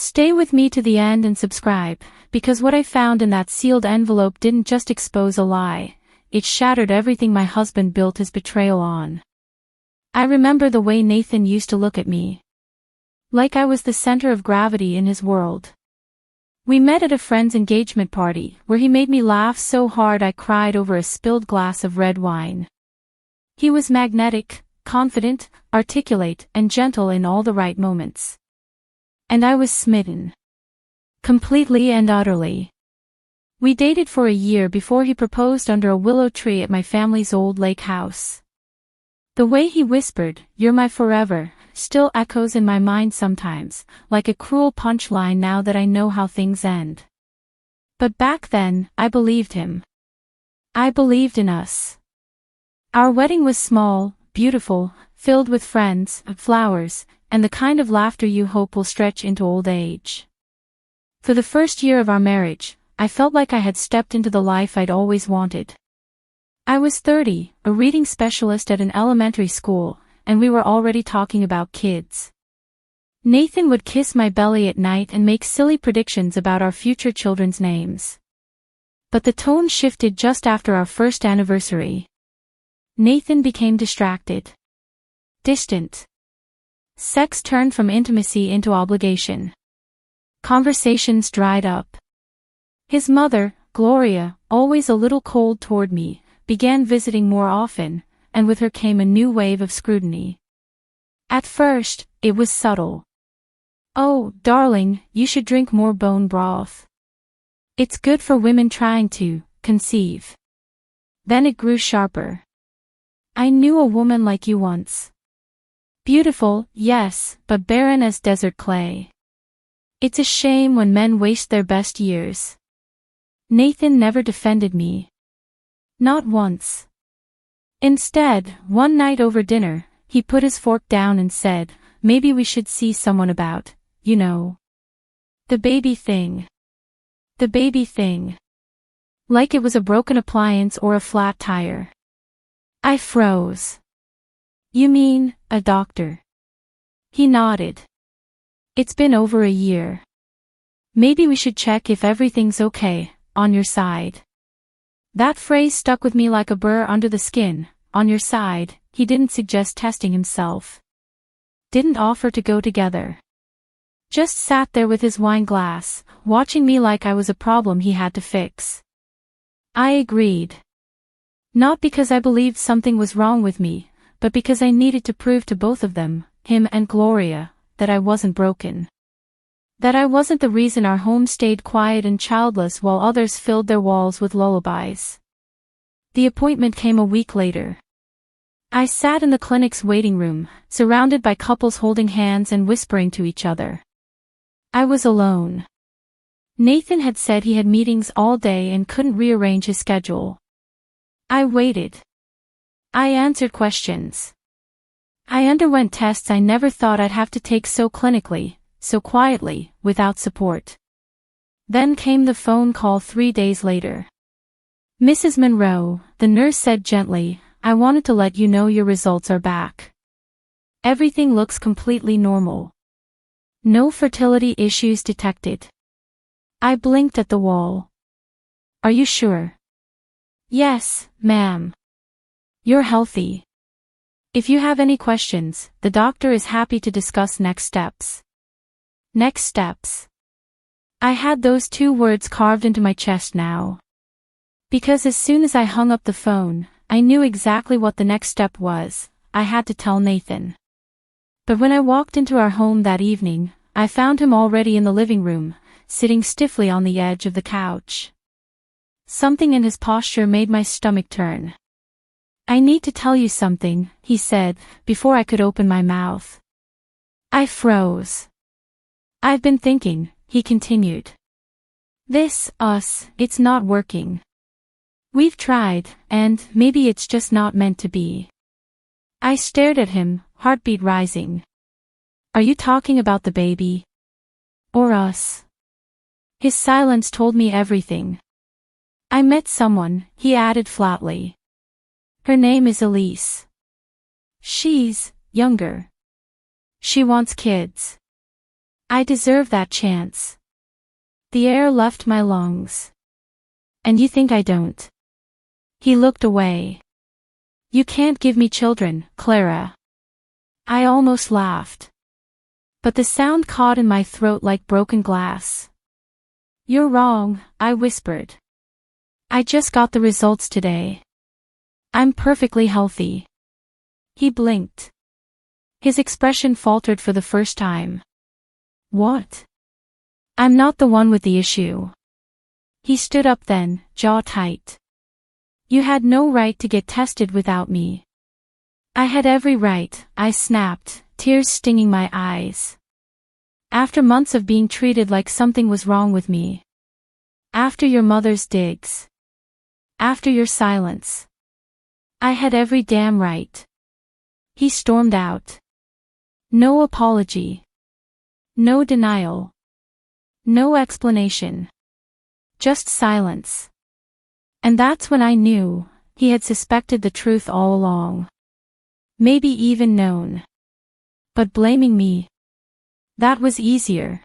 Stay with me to the end and subscribe, because what I found in that sealed envelope didn't just expose a lie, it shattered everything my husband built his betrayal on. I remember the way Nathan used to look at me. Like I was the center of gravity in his world. We met at a friend's engagement party, where he made me laugh so hard I cried over a spilled glass of red wine. He was magnetic, confident, articulate, and gentle in all the right moments. And I was smitten. Completely and utterly. We dated for a year before he proposed under a willow tree at my family's old lake house. The way he whispered, "You're my forever," still echoes in my mind sometimes, like a cruel punchline now that I know how things end. But back then, I believed him. I believed in us. Our wedding was small, beautiful, filled with friends, flowers, and the kind of laughter you hope will stretch into old age. For the first year of our marriage, I felt like I had stepped into the life I'd always wanted. I was 30, a reading specialist at an elementary school, and we were already talking about kids. Nathan would kiss my belly at night and make silly predictions about our future children's names. But the tone shifted just after our first anniversary. Nathan became distracted. Distant. Sex turned from intimacy into obligation. Conversations dried up. His mother, Gloria, always a little cold toward me, began visiting more often, and with her came a new wave of scrutiny. At first, it was subtle. "Oh, darling, you should drink more bone broth. It's good for women trying to conceive." Then it grew sharper. "I knew a woman like you once. Beautiful, yes, but barren as desert clay. It's a shame when men waste their best years." Nathan never defended me. Not once. Instead, one night over dinner, he put his fork down and said, "Maybe we should see someone about, you know. The baby thing. The baby thing." Like it was a broken appliance or a flat tire. I froze. "You mean, a doctor?" He nodded. "It's been over a year. Maybe we should check if everything's okay, on your side." That phrase stuck with me like a burr under the skin. On your side. He didn't suggest testing himself. Didn't offer to go together. Just sat there with his wine glass, watching me like I was a problem he had to fix. I agreed. Not because I believed something was wrong with me, but because I needed to prove to both of them, him and Gloria, that I wasn't broken. That I wasn't the reason our home stayed quiet and childless while others filled their walls with lullabies. The appointment came a week later. I sat in the clinic's waiting room, surrounded by couples holding hands and whispering to each other. I was alone. Nathan had said he had meetings all day and couldn't rearrange his schedule. I waited. I answered questions. I underwent tests I never thought I'd have to take so clinically, so quietly, without support. Then came the phone call 3 days later. "Mrs. Monroe," the nurse said gently, "I wanted to let you know your results are back. Everything looks completely normal. No fertility issues detected." I blinked at the wall. "Are you sure?" "Yes, ma'am. You're healthy. If you have any questions, the doctor is happy to discuss next steps." Next steps. I had those 2 words carved into my chest now. Because as soon as I hung up the phone, I knew exactly what the next step was. I had to tell Nathan. But when I walked into our home that evening, I found him already in the living room, sitting stiffly on the edge of the couch. Something in his posture made my stomach turn. "I need to tell you something," he said, before I could open my mouth. I froze. "I've been thinking," he continued. It's not working. We've tried, and maybe it's just not meant to be." I stared at him, heartbeat rising. "Are you talking about the baby? Or us?" His silence told me everything. "I met someone," he added flatly. "Her name is Elise. She's younger. She wants kids." I deserve that chance. The air left my lungs. And you think I don't? He looked away. You can't give me children, Clara. I almost laughed. But the sound caught in my throat like broken glass. You're wrong, I whispered. I just got the results today. I'm perfectly healthy. He blinked. His expression faltered for the first time. What? I'm not the one with the issue. He stood up then, jaw tight. You had no right to get tested without me. I had every right, I snapped, tears stinging my eyes. After months of being treated like something was wrong with me. After your mother's digs. After your silence. I had every damn right. He stormed out. No apology. No denial. No explanation. Just silence. And that's when I knew, he had suspected the truth all along. Maybe even known. But blaming me. That was easier.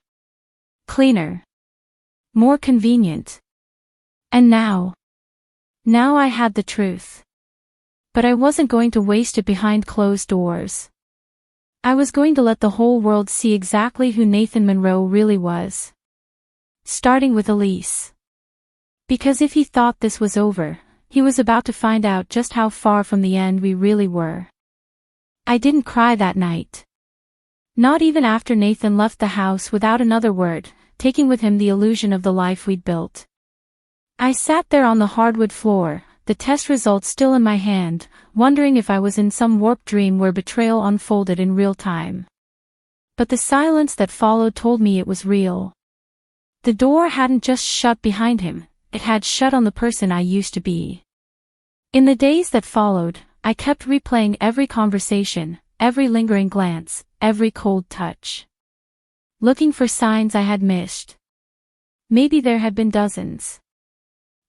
Cleaner. More convenient. And now I had the truth. But I wasn't going to waste it behind closed doors. I was going to let the whole world see exactly who Nathan Monroe really was. Starting with Elise. Because if he thought this was over, he was about to find out just how far from the end we really were. I didn't cry that night. Not even after Nathan left the house without another word, taking with him the illusion of the life we'd built. I sat there on the hardwood floor, the test results still in my hand, wondering if I was in some warped dream where betrayal unfolded in real time. But the silence that followed told me it was real. The door hadn't just shut behind him, it had shut on the person I used to be. In the days that followed, I kept replaying every conversation, every lingering glance, every cold touch. Looking for signs I had missed. Maybe there had been dozens.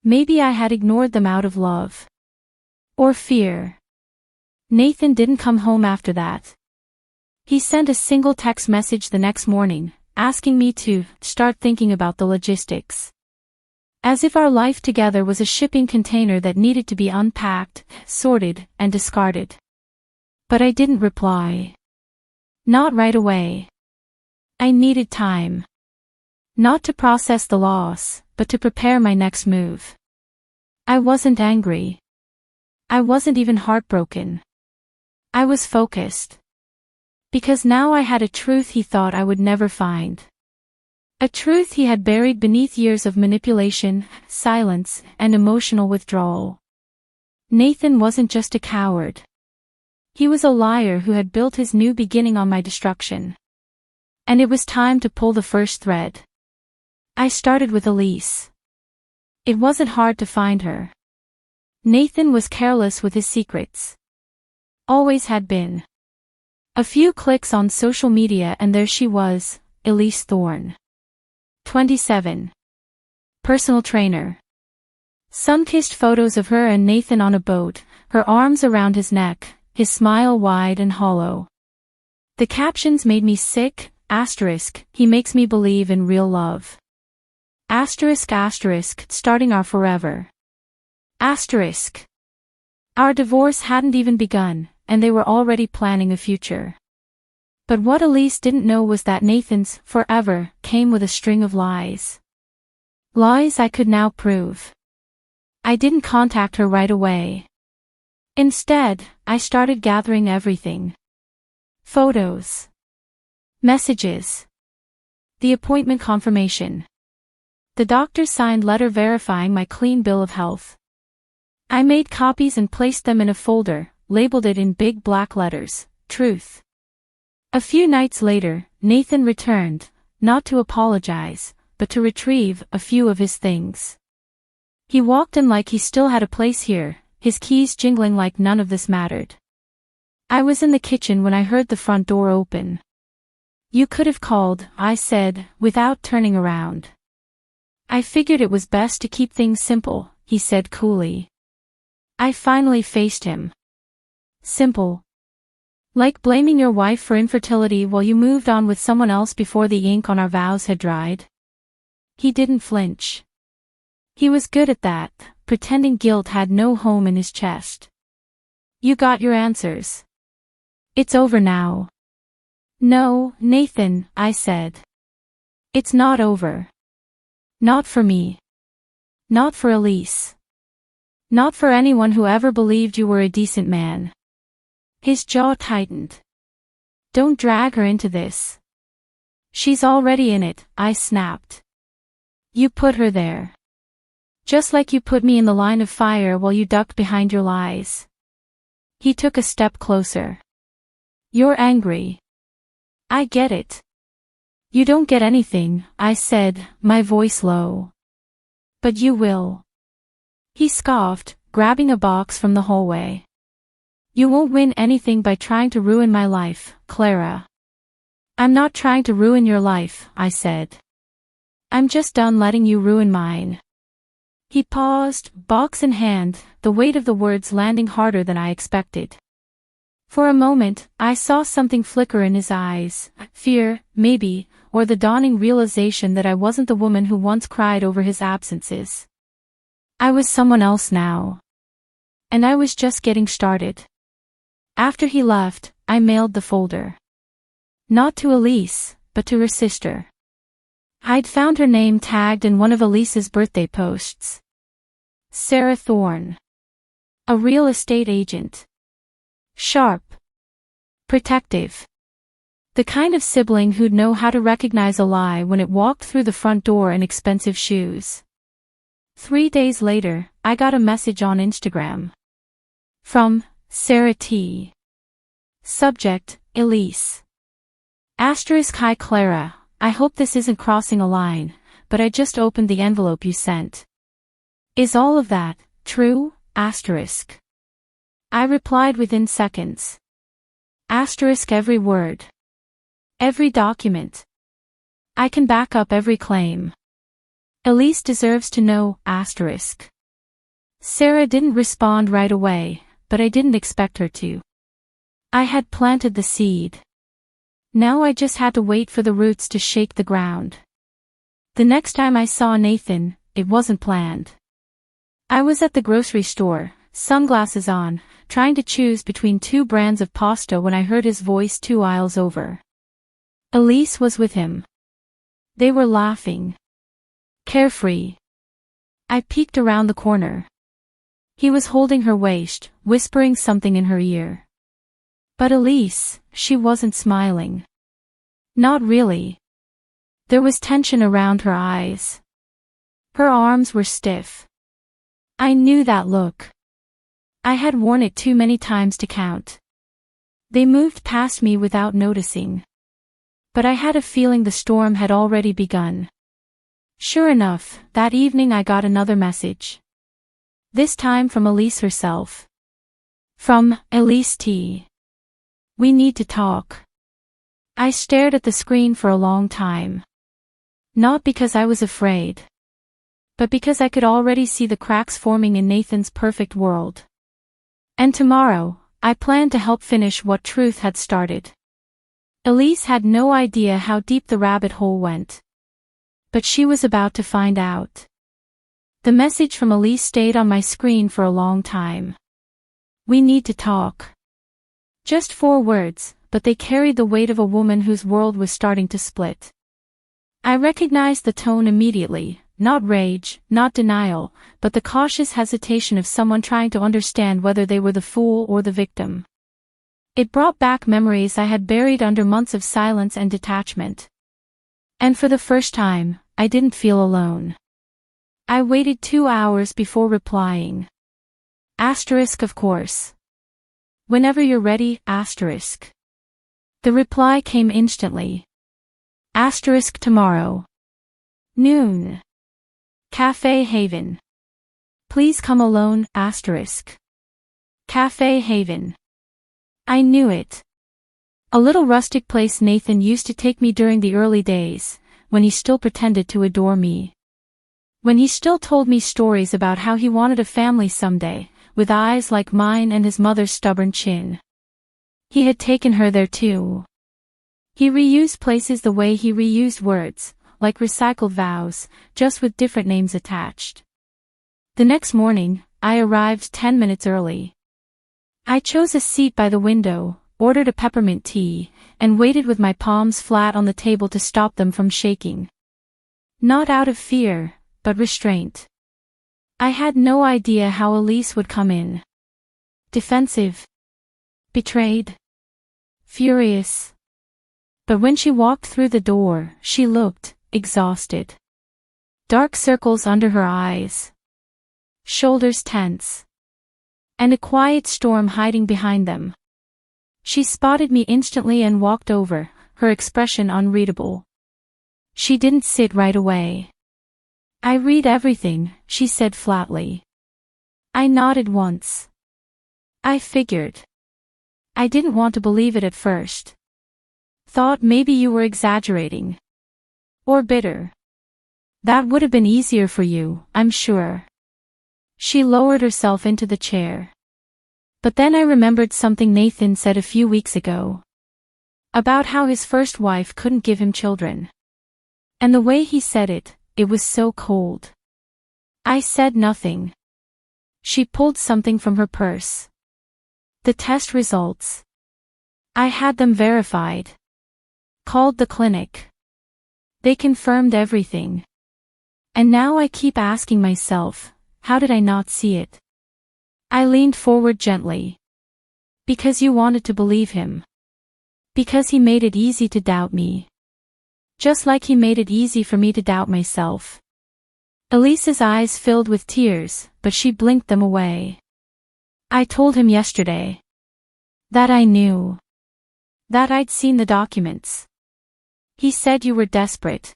Maybe I had ignored them out of love. Or fear. Nathan didn't come home after that. He sent a single text message the next morning, asking me to start thinking about the logistics. As if our life together was a shipping container that needed to be unpacked, sorted, and discarded. But I didn't reply. Not right away. I needed time. Not to process the loss, but to prepare my next move. I wasn't angry. I wasn't even heartbroken. I was focused. Because now I had a truth he thought I would never find. A truth he had buried beneath years of manipulation, silence, and emotional withdrawal. Nathan wasn't just a coward. He was a liar who had built his new beginning on my destruction. And it was time to pull the first thread. I started with Elise. It wasn't hard to find her. Nathan was careless with his secrets. Always had been. A few clicks on social media and there she was, Elise Thorne. 27. Personal trainer. Sun-kissed photos of her and Nathan on a boat, her arms around his neck, his smile wide and hollow. The captions made me sick, asterisk, he makes me believe in real love. Asterisk asterisk, starting our forever. Asterisk. Our divorce hadn't even begun, and they were already planning a future. But what Elise didn't know was that Nathan's forever came with a string of lies. Lies I could now prove. I didn't contact her right away. Instead, I started gathering everything. Photos. Messages. The appointment confirmation. The doctor's signed letter verifying my clean bill of health. I made copies and placed them in a folder, labeled it in big black letters, Truth. A few nights later, Nathan returned, not to apologize, but to retrieve a few of his things. He walked in like he still had a place here, his keys jingling like none of this mattered. I was in the kitchen when I heard the front door open. You could have called, I said, without turning around. I figured it was best to keep things simple, he said coolly. I finally faced him. Simple. Like blaming your wife for infertility while you moved on with someone else before the ink on our vows had dried. He didn't flinch. He was good at that, pretending guilt had no home in his chest. You got your answers. It's over now. No, Nathan, I said. It's not over. Not for me. Not for Elise. Not for anyone who ever believed you were a decent man. His jaw tightened. Don't drag her into this. She's already in it, I snapped. You put her there. Just like you put me in the line of fire while you ducked behind your lies. He took a step closer. You're angry. I get it. You don't get anything, I said, my voice low. But you will. He scoffed, grabbing a box from the hallway. You won't win anything by trying to ruin my life, Clara. I'm not trying to ruin your life, I said. I'm just done letting you ruin mine. He paused, box in hand, the weight of the words landing harder than I expected. For a moment, I saw something flicker in his eyes, fear, maybe, or the dawning realization that I wasn't the woman who once cried over his absences. I was someone else now. And I was just getting started. After he left, I mailed the folder. Not to Elise, but to her sister. I'd found her name tagged in one of Elise's birthday posts. Sarah Thorne. A real estate agent. Sharp. Protective. The kind of sibling who'd know how to recognize a lie when it walked through the front door in expensive shoes. 3 days later, I got a message on Instagram. From Sarah T. Subject, Elise. Asterisk Hi Clara, I hope this isn't crossing a line, but I just opened the envelope you sent. Is all of that true? Asterisk. I replied within seconds. Asterisk every word. Every document. I can back up every claim. Elise deserves to know, asterisk. Sarah didn't respond right away, but I didn't expect her to. I had planted the seed. Now I just had to wait for the roots to shake the ground. The next time I saw Nathan, it wasn't planned. I was at the grocery store, sunglasses on, trying to choose between 2 brands of pasta when I heard his voice 2 aisles over. Elise was with him. They were laughing. Carefree. I peeked around the corner. He was holding her waist, whispering something in her ear. But Elise, she wasn't smiling. Not really. There was tension around her eyes. Her arms were stiff. I knew that look. I had worn it too many times to count. They moved past me without noticing. But I had a feeling the storm had already begun. Sure enough, that evening I got another message. This time from Elise herself. From Elise T. We need to talk. I stared at the screen for a long time. Not because I was afraid. But because I could already see the cracks forming in Nathan's perfect world. And tomorrow, I planned to help finish what Truth had started. Elise had no idea how deep the rabbit hole went. But she was about to find out. The message from Elise stayed on my screen for a long time. We need to talk. Just 4 words, but they carried the weight of a woman whose world was starting to split. I recognized the tone immediately, not rage, not denial, but the cautious hesitation of someone trying to understand whether they were the fool or the victim. It brought back memories I had buried under months of silence and detachment. And for the first time, I didn't feel alone. I waited 2 hours before replying. Asterisk of course. Whenever you're ready, asterisk. The reply came instantly. Asterisk tomorrow. Noon. Cafe Haven. Please come alone, asterisk. Cafe Haven. I knew it. A little rustic place Nathan used to take me during the early days, when he still pretended to adore me. When he still told me stories about how he wanted a family someday, with eyes like mine and his mother's stubborn chin. He had taken her there too. He reused places the way he reused words, like recycled vows, just with different names attached. The next morning, I arrived 10 minutes early. I chose a seat by the window, ordered a peppermint tea, and waited with my palms flat on the table to stop them from shaking. Not out of fear, but restraint. I had no idea how Elise would come in. Defensive. Betrayed. Furious. But when she walked through the door, she looked exhausted. Dark circles under her eyes. Shoulders tense. And a quiet storm hiding behind them. She spotted me instantly and walked over, her expression unreadable. She didn't sit right away. I read everything, she said flatly. I nodded once. I figured. I didn't want to believe it at first. Thought maybe you were exaggerating. Or bitter. That would have been easier for you, I'm sure. She lowered herself into the chair. But then I remembered something Nathan said a few weeks ago. About how his first wife couldn't give him children. And the way he said it, it was so cold. I said nothing. She pulled something from her purse. The test results. I had them verified. Called the clinic. They confirmed everything. And now I keep asking myself, how did I not see it? I leaned forward gently. Because you wanted to believe him. Because he made it easy to doubt me. Just like he made it easy for me to doubt myself. Elise's eyes filled with tears, but she blinked them away. I told him yesterday. That I knew. That I'd seen the documents. He said you were desperate.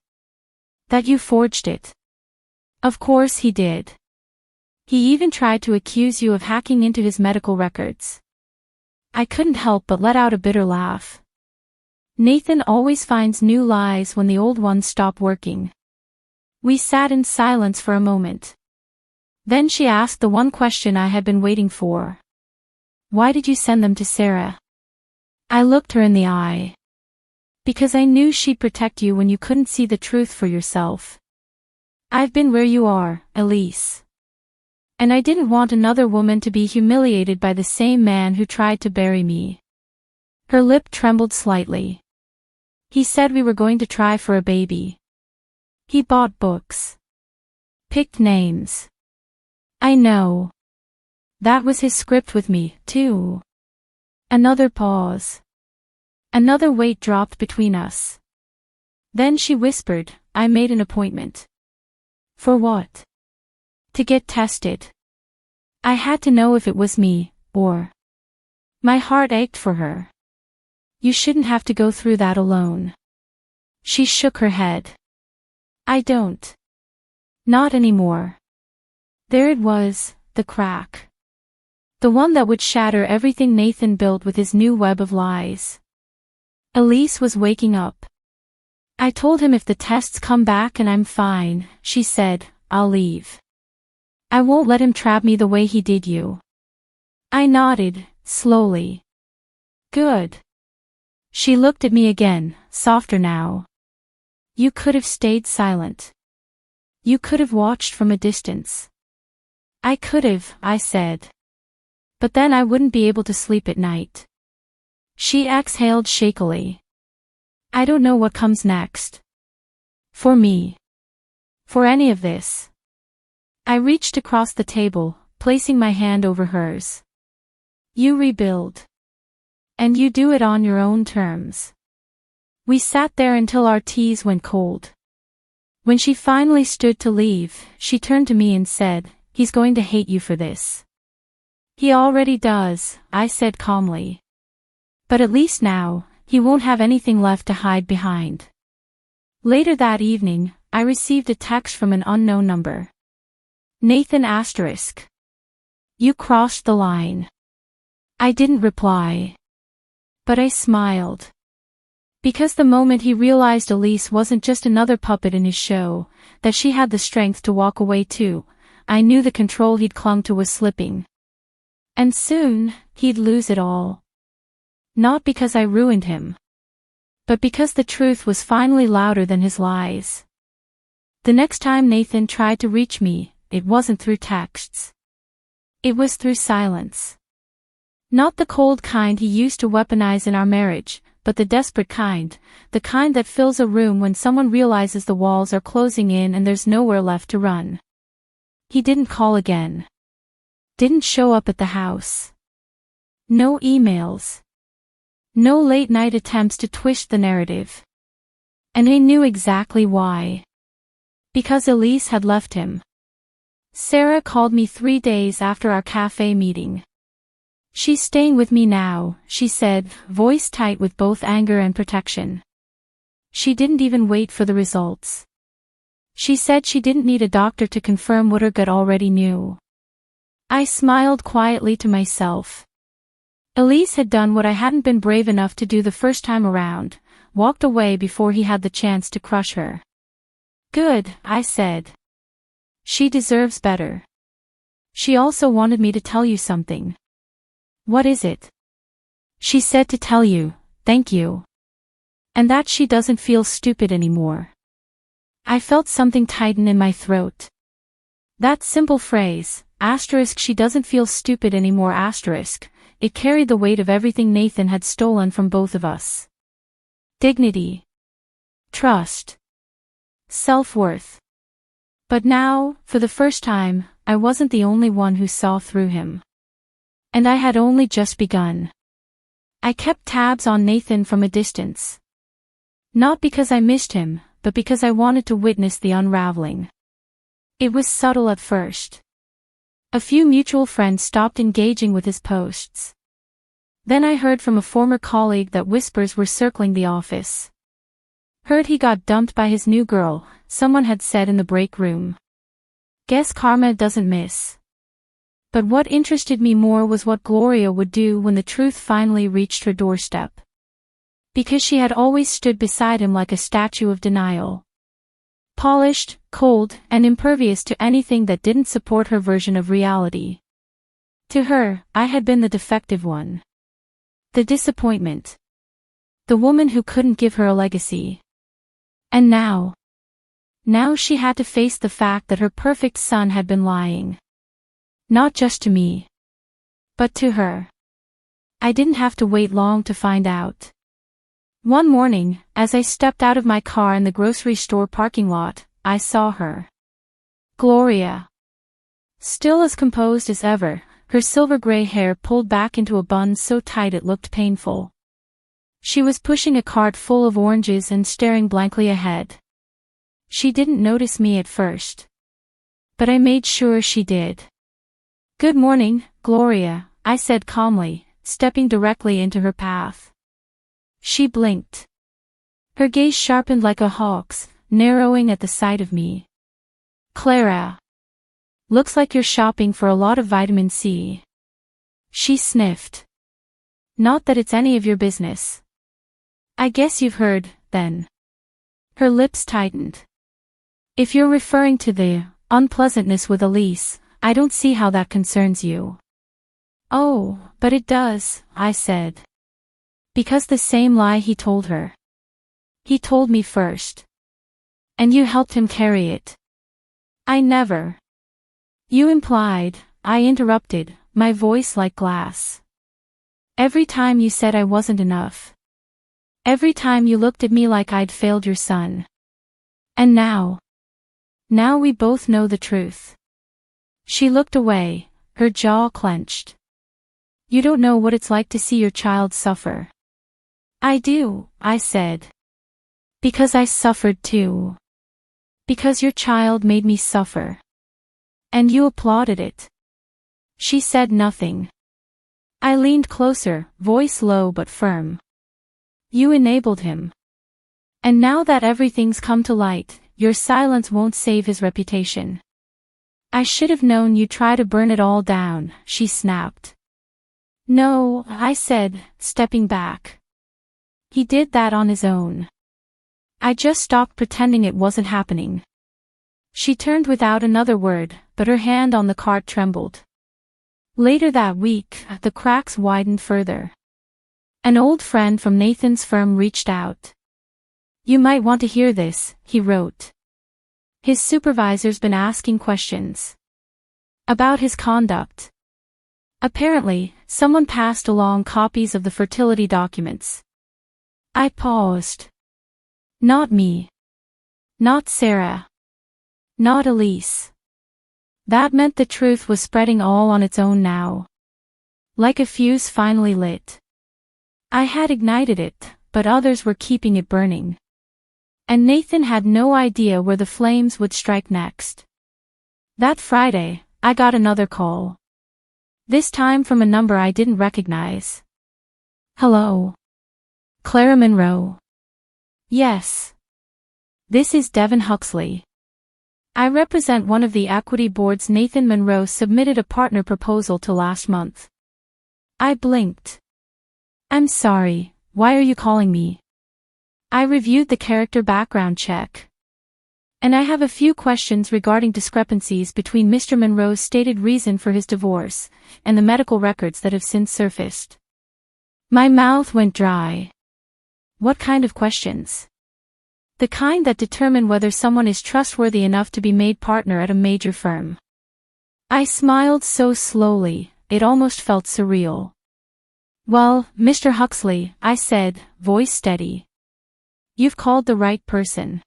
That you forged it. Of course he did. He even tried to accuse you of hacking into his medical records. I couldn't help but let out a bitter laugh. Nathan always finds new lies when the old ones stop working. We sat in silence for a moment. Then she asked the one question I had been waiting for. Why did you send them to Sarah? I looked her in the eye. Because I knew she'd protect you when you couldn't see the truth for yourself. I've been where you are, Elise. And I didn't want another woman to be humiliated by the same man who tried to bury me. Her lip trembled slightly. He said we were going to try for a baby. He bought books. Picked names. I know. That was his script with me, too. Another pause. Another weight dropped between us. Then she whispered, I made an appointment. For what? To get tested. I had to know if it was me, or... My heart ached for her. You shouldn't have to go through that alone. She shook her head. I don't. Not anymore. There it was, the crack. The one that would shatter everything Nathan built with his new web of lies. Elise was waking up. I told him if the tests come back and I'm fine, she said, I'll leave. I won't let him trap me the way he did you. I nodded, slowly. Good. She looked at me again, softer now. You could have stayed silent. You could have watched from a distance. I could have, I said. But then I wouldn't be able to sleep at night. She exhaled shakily. I don't know what comes next. For me. For any of this. I reached across the table, placing my hand over hers. You rebuild. And you do it on your own terms. We sat there until our teas went cold. When she finally stood to leave, she turned to me and said, he's going to hate you for this. He already does, I said calmly. But at least now, he won't have anything left to hide behind. Later that evening, I received a text from an unknown number. Nathan asterisk. You crossed the line. I didn't reply. But I smiled. Because the moment he realized Elise wasn't just another puppet in his show, that she had the strength to walk away too, I knew the control he'd clung to was slipping. And soon, he'd lose it all. Not because I ruined him, but because the truth was finally louder than his lies. The next time Nathan tried to reach me, it wasn't through texts. It was through silence. Not the cold kind he used to weaponize in our marriage, but the desperate kind, the kind that fills a room when someone realizes the walls are closing in and there's nowhere left to run. He didn't call again. Didn't show up at the house. No emails. No late-night attempts to twist the narrative. And I knew exactly why. Because Elise had left him. Sarah called me 3 days after our cafe meeting. "She's staying with me now," she said, voice tight with both anger and protection. She didn't even wait for the results. She said she didn't need a doctor to confirm what her gut already knew. I smiled quietly to myself. Elise had done what I hadn't been brave enough to do the first time around, walked away before he had the chance to crush her. "Good," I said. "She deserves better." She also wanted me to tell you something. "What is it?" She said to tell you, thank you. And that she doesn't feel stupid anymore. I felt something tighten in my throat. That simple phrase, she doesn't feel stupid anymore, it carried the weight of everything Nathan had stolen from both of us. Dignity. Trust. Self-worth. But now, for the first time, I wasn't the only one who saw through him. And I had only just begun. I kept tabs on Nathan from a distance. Not because I missed him, but because I wanted to witness the unraveling. It was subtle at first. A few mutual friends stopped engaging with his posts. Then I heard from a former colleague that whispers were circling the office. Heard he got dumped by his new girl, someone had said in the break room. Guess karma doesn't miss. But what interested me more was what Gloria would do when the truth finally reached her doorstep. Because she had always stood beside him like a statue of denial. Polished, cold, and impervious to anything that didn't support her version of reality. To her, I had been the defective one. The disappointment. The woman who couldn't give her a legacy. And now she had to face the fact that her perfect son had been lying. Not just to me, but to her. I didn't have to wait long to find out. One morning, as I stepped out of my car in the grocery store parking lot, I saw her. Gloria. Still as composed as ever, her silver-gray hair pulled back into a bun so tight it looked painful. She was pushing a cart full of oranges and staring blankly ahead. She didn't notice me at first. But I made sure she did. "Good morning, Gloria," I said calmly, stepping directly into her path. She blinked. Her gaze sharpened like a hawk's, narrowing at the sight of me. "Clara. Looks like you're shopping for a lot of vitamin C." She sniffed. "Not that it's any of your business." "I guess you've heard, then." Her lips tightened. "If you're referring to the unpleasantness with Elise, I don't see how that concerns you." "Oh, but it does," I said. "Because the same lie he told her. He told me first. And you helped him carry it." "I never." "You implied," I interrupted, my voice like glass. "Every time you said I wasn't enough. Every time you looked at me like I'd failed your son. And now we both know the truth." She looked away, her jaw clenched. "You don't know what it's like to see your child suffer." "I do," I said. "Because I suffered too. Because your child made me suffer. And you applauded it." She said nothing. I leaned closer, voice low but firm. "You enabled him. And now that everything's come to light, your silence won't save his reputation." "I should have known you'd try to burn it all down," she snapped. "No," I said, stepping back. "He did that on his own. I just stopped pretending it wasn't happening." She turned without another word, but her hand on the cart trembled. Later that week, the cracks widened further. An old friend from Nathan's firm reached out. "You might want to hear this," he wrote. His supervisor's been asking questions about his conduct. Apparently, someone passed along copies of the fertility documents. I paused. Not me. Not Sarah. Not Elise. That meant the truth was spreading all on its own now. Like a fuse finally lit. I had ignited it, but others were keeping it burning. And Nathan had no idea where the flames would strike next. That Friday, I got another call. This time from a number I didn't recognize. "Hello. Clara Monroe." "Yes. This is Devin Huxley. I represent one of the equity boards. Nathan Monroe submitted a partner proposal to last month." I blinked. "I'm sorry, why are you calling me?" "I reviewed the character background check. And I have a few questions regarding discrepancies between Mr. Monroe's stated reason for his divorce and the medical records that have since surfaced." My mouth went dry. "What kind of questions?" "The kind that determine whether someone is trustworthy enough to be made partner at a major firm." I smiled so slowly, it almost felt surreal. "Well, Mr. Huxley," I said, voice steady. "You've called the right person."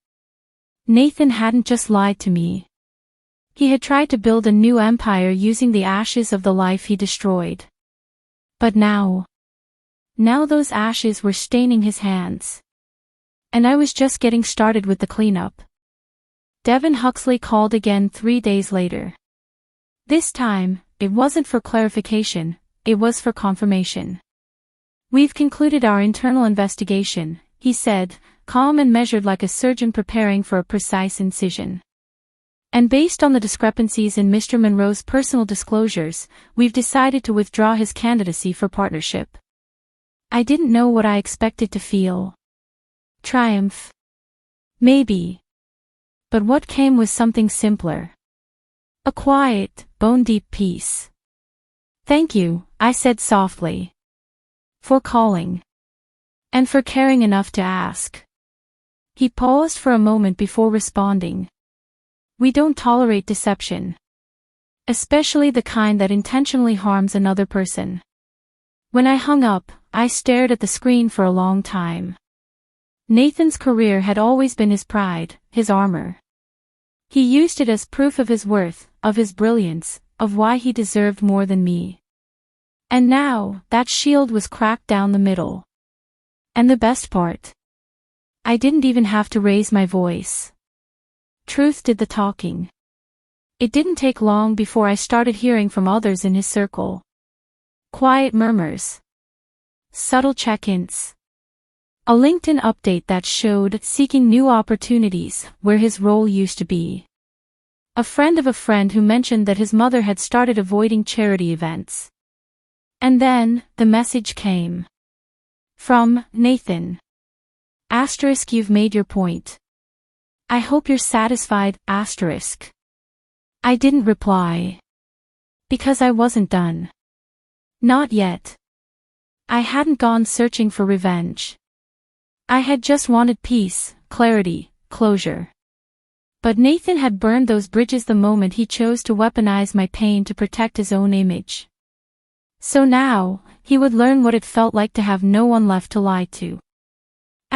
Nathan hadn't just lied to me. He had tried to build a new empire using the ashes of the life he destroyed. But now those ashes were staining his hands. And I was just getting started with the cleanup. Devin Huxley called again 3 days later. This time, it wasn't for clarification, it was for confirmation. "We've concluded our internal investigation," he said, calm and measured like a surgeon preparing for a precise incision. "And based on the discrepancies in Mr. Monroe's personal disclosures, we've decided to withdraw his candidacy for partnership." I didn't know what I expected to feel. Triumph? Maybe. But what came was something simpler. A quiet, bone-deep peace. "Thank you," I said softly. "For calling. And for caring enough to ask." He paused for a moment before responding. "We don't tolerate deception. Especially the kind that intentionally harms another person." When I hung up, I stared at the screen for a long time. Nathan's career had always been his pride, his armor. He used it as proof of his worth, of his brilliance, of why he deserved more than me. And now, that shield was cracked down the middle. And the best part? I didn't even have to raise my voice. Truth did the talking. It didn't take long before I started hearing from others in his circle. Quiet murmurs. Subtle check-ins. A LinkedIn update that showed seeking new opportunities where his role used to be. A friend of a friend who mentioned that his mother had started avoiding charity events. And then, the message came. From Nathan. *, you've made your point. I hope you're satisfied, *. I didn't reply. Because I wasn't done. Not yet. I hadn't gone searching for revenge. I had just wanted peace, clarity, closure. But Nathan had burned those bridges the moment he chose to weaponize my pain to protect his own image. So now, he would learn what it felt like to have no one left to lie to.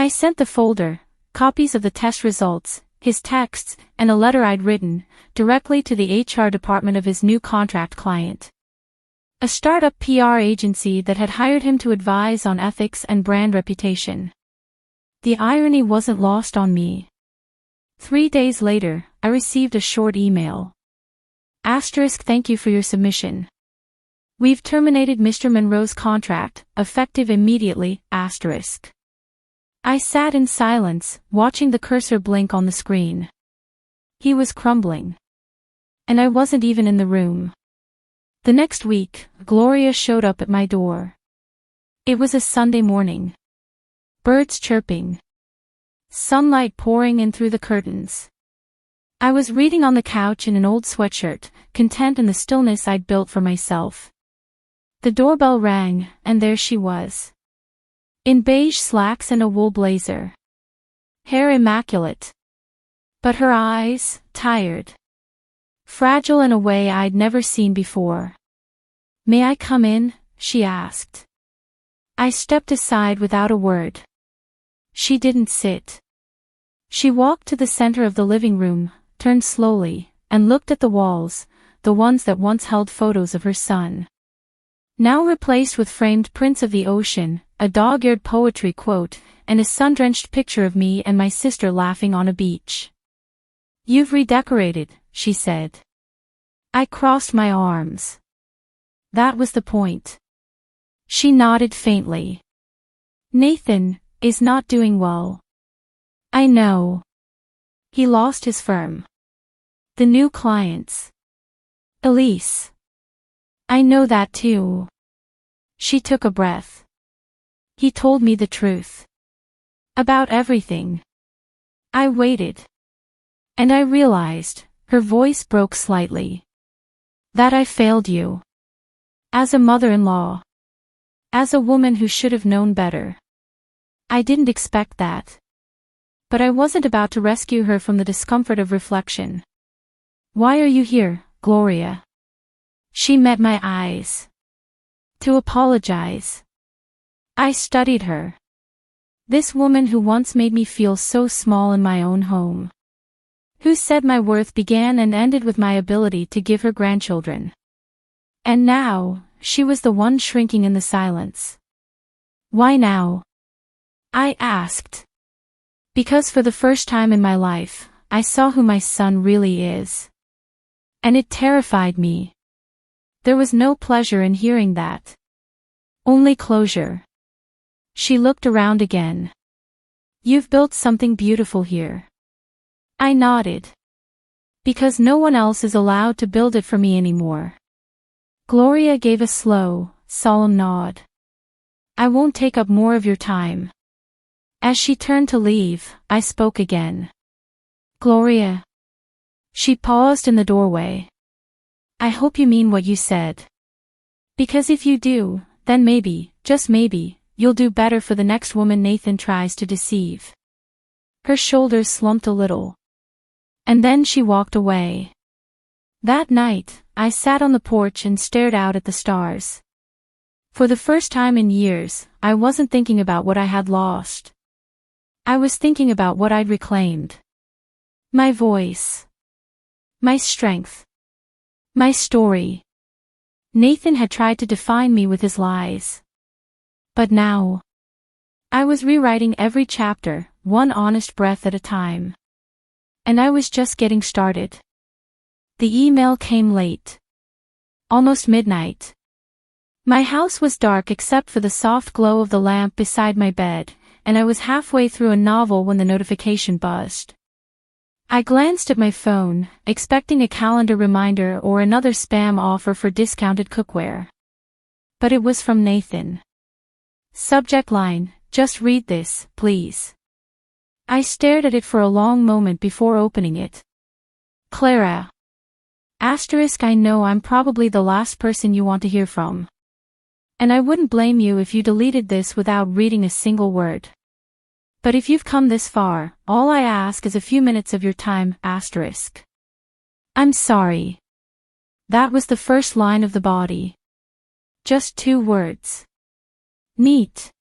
I sent the folder, copies of the test results, his texts, and a letter I'd written, directly to the HR department of his new contract client. A startup PR agency that had hired him to advise on ethics and brand reputation. The irony wasn't lost on me. 3 days later, I received a short email. *, thank you for your submission. We've terminated Mr. Monroe's contract, effective immediately, *. I sat in silence, watching the cursor blink on the screen. He was crumbling. And I wasn't even in the room. The next week, Gloria showed up at my door. It was a Sunday morning. Birds chirping. Sunlight pouring in through the curtains. I was reading on the couch in an old sweatshirt, content in the stillness I'd built for myself. The doorbell rang, and there she was. In beige slacks and a wool blazer. Hair immaculate. But her eyes, tired. Fragile in a way I'd never seen before. "May I come in?" she asked. I stepped aside without a word. She didn't sit. She walked to the center of the living room, turned slowly, and looked at the walls, the ones that once held photos of her son. Now replaced with framed prints of the ocean, a dog-eared poetry quote, and a sun-drenched picture of me and my sister laughing on a beach. "You've redecorated," she said. I crossed my arms. That was the point. She nodded faintly. "Nathan is not doing well." "I know. He lost his firm. The new clients." "Elise. I know that too." She took a breath. "He told me the truth. About everything." I waited. And I realized, her voice broke slightly, that I failed you. As a mother-in-law. As a woman who should have known better. I didn't expect that. But I wasn't about to rescue her from the discomfort of reflection. "Why are you here, Gloria?" She met my eyes. "To apologize." I studied her. This woman who once made me feel so small in my own home. Who said my worth began and ended with my ability to give her grandchildren. And now, she was the one shrinking in the silence. "Why now?" I asked. Because for the first time in my life, I saw who my son really is. And it terrified me. There was no pleasure in hearing that. Only closure. She looked around again. "You've built something beautiful here." I nodded. Because no one else is allowed to build it for me anymore. Gloria gave a slow, solemn nod. "I won't take up more of your time." As she turned to leave, I spoke again. "Gloria." She paused in the doorway. "I hope you mean what you said. Because if you do, then maybe, just maybe, you'll do better for the next woman Nathan tries to deceive." Her shoulders slumped a little. And then she walked away. That night, I sat on the porch and stared out at the stars. For the first time in years, I wasn't thinking about what I had lost. I was thinking about what I'd reclaimed. My voice. My strength. My story. Nathan had tried to define me with his lies. But now, I was rewriting every chapter, one honest breath at a time. And I was just getting started. The email came late. Almost midnight. My house was dark except for the soft glow of the lamp beside my bed, and I was halfway through a novel when the notification buzzed. I glanced at my phone, expecting a calendar reminder or another spam offer for discounted cookware. But it was from Nathan. Subject line, "Just read this, please." I stared at it for a long moment before opening it. "Clara. I know I'm probably the last person you want to hear from. And I wouldn't blame you if you deleted this without reading a single word. But if you've come this far, all I ask is a few minutes of your time, I'm sorry." That was the first line of the body. Just 2 words. Neat.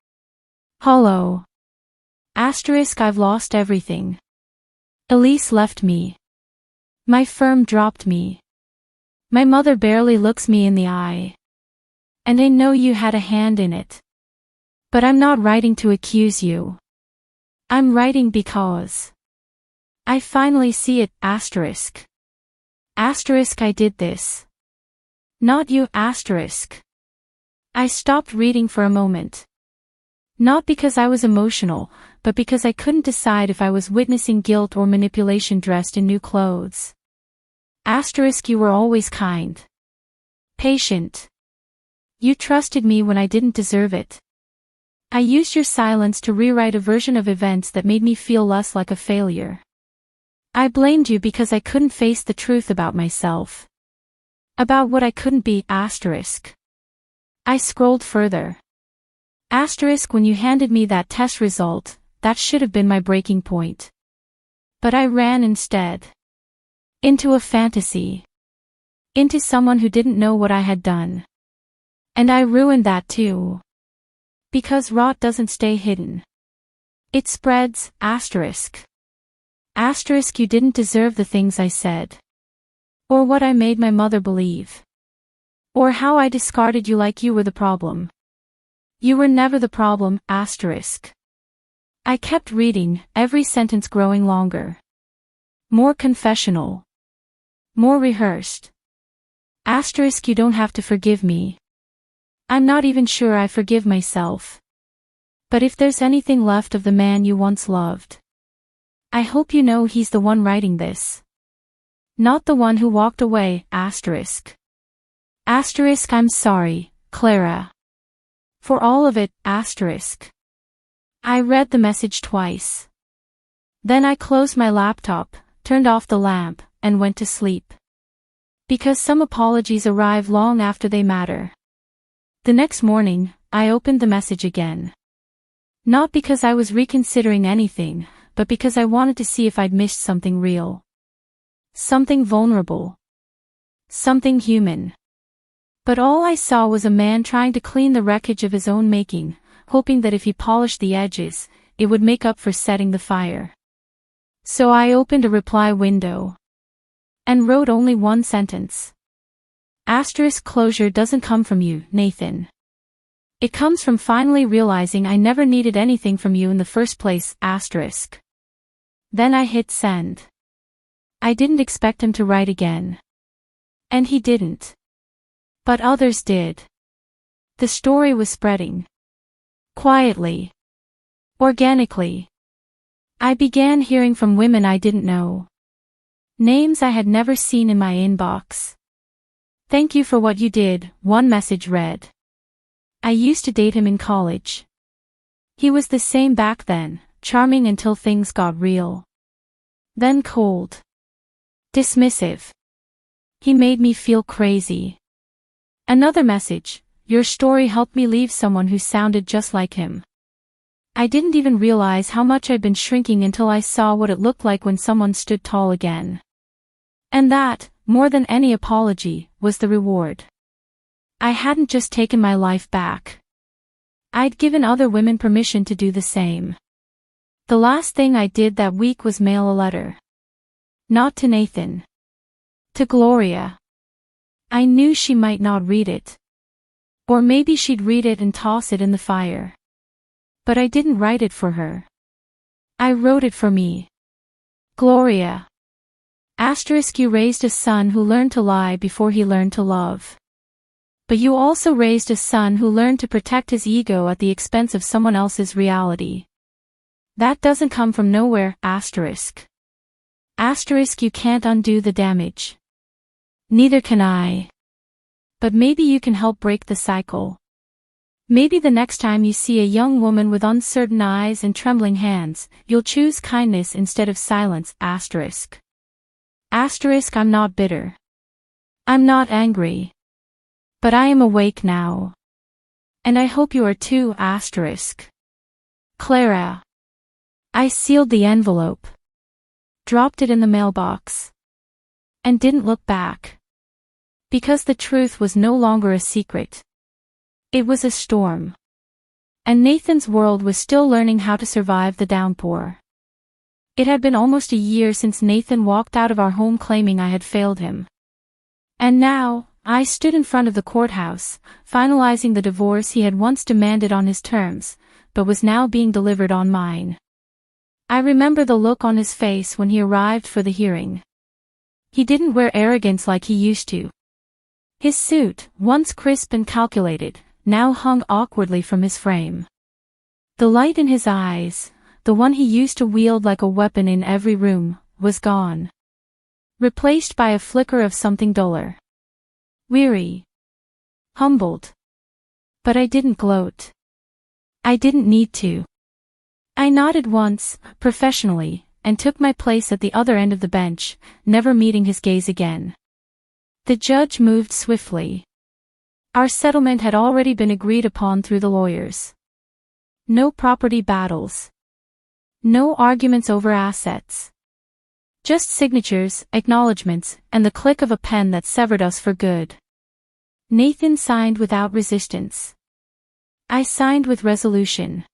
Hollow. I've lost everything. Elise left me. My firm dropped me. My mother barely looks me in the eye. And I know you had a hand in it. But I'm not writing to accuse you. I'm writing because I finally see it, I did this. Not you, I stopped reading for a moment. Not because I was emotional, but because I couldn't decide if I was witnessing guilt or manipulation dressed in new clothes. You were always kind. Patient. You trusted me when I didn't deserve it. I used your silence to rewrite a version of events that made me feel less like a failure. I blamed you because I couldn't face the truth about myself. About what I couldn't be, I scrolled further. When you handed me that test result, that should have been my breaking point. But I ran instead. Into a fantasy. Into someone who didn't know what I had done. And I ruined that too. Because rot doesn't stay hidden. It spreads, you didn't deserve the things I said. Or what I made my mother believe. Or how I discarded you like you were the problem. You were never the problem, I kept reading, every sentence growing longer. More confessional. More rehearsed. You don't have to forgive me. I'm not even sure I forgive myself. But if there's anything left of the man you once loved, I hope you know he's the one writing this. Not the one who walked away, I'm sorry, Clara. For all of it, I read the message twice. Then I closed my laptop, turned off the lamp, and went to sleep. Because some apologies arrive long after they matter. The next morning, I opened the message again. Not because I was reconsidering anything, but because I wanted to see if I'd missed something real. Something vulnerable. Something human. But all I saw was a man trying to clean the wreckage of his own making, hoping that if he polished the edges, it would make up for setting the fire. So I opened a reply window. And wrote only one sentence. Closure doesn't come from you, Nathan. It comes from finally realizing I never needed anything from you in the first place, Then I hit send. I didn't expect him to write again. And he didn't. But others did. The story was spreading. Quietly. Organically. I began hearing from women I didn't know. Names I had never seen in my inbox. Thank you for what you did, one message read. I used to date him in college. He was the same back then, charming until things got real. Then cold. Dismissive. He made me feel crazy. Another message, your story helped me leave someone who sounded just like him. I didn't even realize how much I'd been shrinking until I saw what it looked like when someone stood tall again. And that, more than any apology, was the reward. I hadn't just taken my life back. I'd given other women permission to do the same. The last thing I did that week was mail a letter. Not to Nathan. To Gloria. I knew she might not read it. Or maybe she'd read it and toss it in the fire. But I didn't write it for her. I wrote it for me. Gloria. You raised a son who learned to lie before he learned to love. But you also raised a son who learned to protect his ego at the expense of someone else's reality. That doesn't come from nowhere, You can't undo the damage. Neither can I. But maybe you can help break the cycle. Maybe the next time you see a young woman with uncertain eyes and trembling hands, you'll choose kindness instead of silence, I'm not bitter. I'm not angry. But I am awake now. And I hope you are too, Clara. I sealed the envelope. Dropped it in the mailbox. And didn't look back. Because the truth was no longer a secret. It was a storm. And Nathan's world was still learning how to survive the downpour. It had been almost a year since Nathan walked out of our home claiming I had failed him. And now, I stood in front of the courthouse, finalizing the divorce he had once demanded on his terms, but was now being delivered on mine. I remember the look on his face when he arrived for the hearing. He didn't wear arrogance like he used to. His suit, once crisp and calculated, now hung awkwardly from his frame. The light in his eyes, the one he used to wield like a weapon in every room, was gone. Replaced by a flicker of something duller. Weary. Humbled. But I didn't gloat. I didn't need to. I nodded once, professionally, and took my place at the other end of the bench, never meeting his gaze again. The judge moved swiftly. Our settlement had already been agreed upon through the lawyers. No property battles. No arguments over assets. Just signatures, acknowledgments, and the click of a pen that severed us for good. Nathan signed without resistance. I signed with resolution.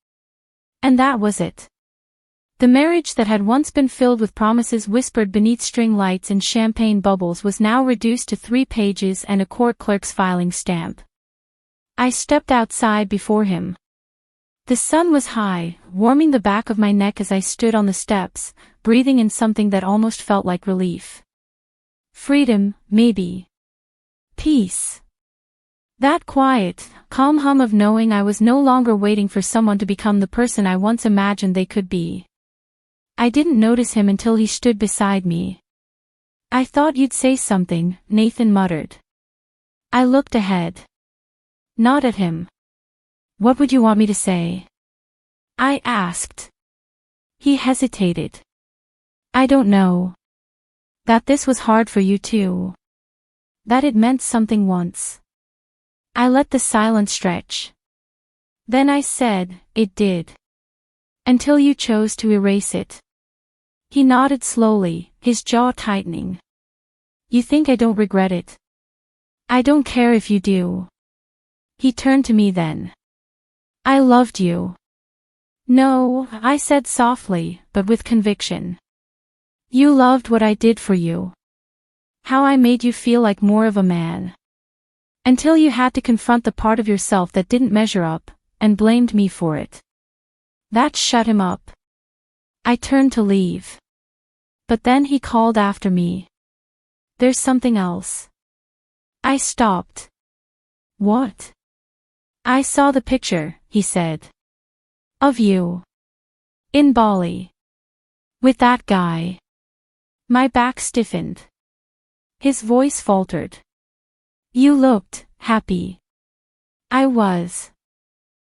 And that was it. The marriage that had once been filled with promises whispered beneath string lights and champagne bubbles was now reduced to 3 pages and a court clerk's filing stamp. I stepped outside before him. The sun was high, warming the back of my neck as I stood on the steps, breathing in something that almost felt like relief. Freedom, maybe. Peace. That quiet, calm hum of knowing I was no longer waiting for someone to become the person I once imagined they could be. I didn't notice him until he stood beside me. "I thought you'd say something," Nathan muttered. I looked ahead. Not at him. "What would you want me to say?" I asked. He hesitated. "I don't know. That this was hard for you too. That it meant something once." I let the silence stretch. Then I said, "It did. Until you chose to erase it." He nodded slowly, his jaw tightening. "You think I don't regret it? I don't care if you do." He turned to me then. "I loved you." "No," I said softly, but with conviction. "You loved what I did for you. How I made you feel like more of a man. Until you had to confront the part of yourself that didn't measure up, and blamed me for it." That shut him up. I turned to leave. But then he called after me. "There's something else." I stopped. "What?" "I saw the picture," he said. "Of you. In Bali. With that guy." My back stiffened. His voice faltered. "You looked happy." I was.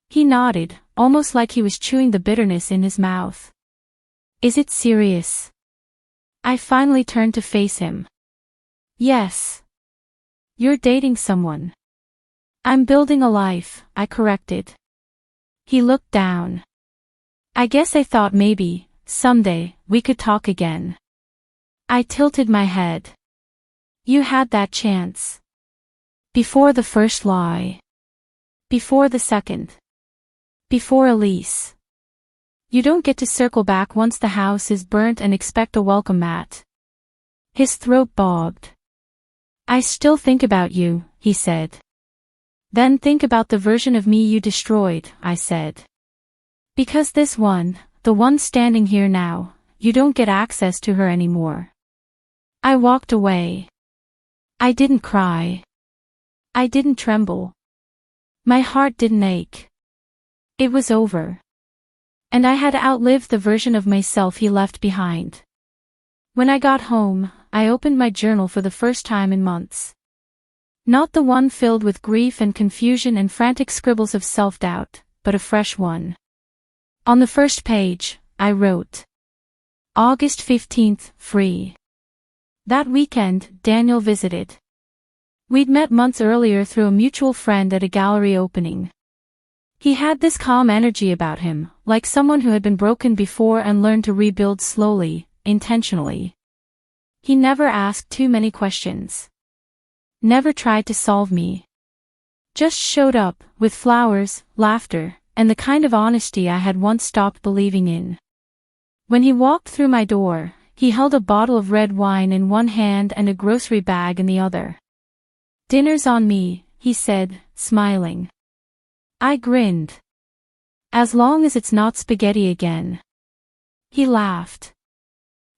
He nodded, almost like he was chewing the bitterness in his mouth. "Is it serious?" I finally turned to face him. "Yes." "You're dating someone." "I'm building a life," I corrected. He looked down. "I guess I thought maybe, someday, we could talk again." I tilted my head. "You had that chance. Before the first lie. Before the second. Before Elise. You don't get to circle back once the house is burnt and expect a welcome mat." His throat bobbed. "I still think about you," he said. "Then think about the version of me you destroyed," I said. "Because this one, the one standing here now, you don't get access to her anymore." I walked away. I didn't cry. I didn't tremble. My heart didn't ache. It was over. And I had outlived the version of myself he left behind. When I got home, I opened my journal for the first time in months. Not the one filled with grief and confusion and frantic scribbles of self-doubt, but a fresh one. On the first page, I wrote, August 15th, free. That weekend, Daniel visited. We'd met months earlier through a mutual friend at a gallery opening. He had this calm energy about him, like someone who had been broken before and learned to rebuild slowly, intentionally. He never asked too many questions. Never tried to solve me. Just showed up, with flowers, laughter, and the kind of honesty I had once stopped believing in. When he walked through my door, he held a bottle of red wine in one hand and a grocery bag in the other. "Dinner's on me," he said, smiling. I grinned. "As long as it's not spaghetti again." He laughed.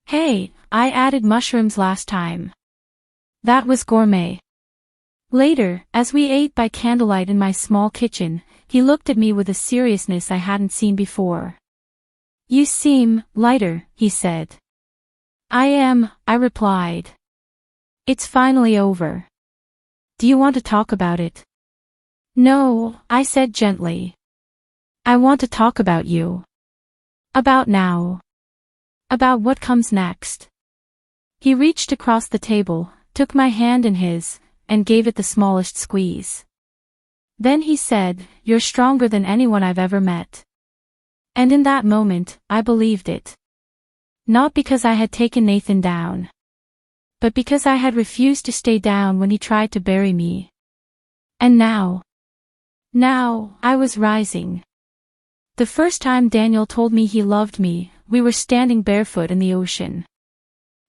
"Hey, I added mushrooms last time. That was gourmet." Later, as we ate by candlelight in my small kitchen, he looked at me with a seriousness I hadn't seen before. "You seem lighter," he said. "I am," I replied. "It's finally over. Do you want to talk about it?" "No," I said gently. "I want to talk about you. About now. About what comes next." He reached across the table, took my hand in his, and gave it the smallest squeeze. Then he said, "You're stronger than anyone I've ever met." And in that moment, I believed it. Not because I had taken Nathan down, but because I had refused to stay down when he tried to bury me. And now I was rising. The first time Daniel told me he loved me, we were standing barefoot in the ocean.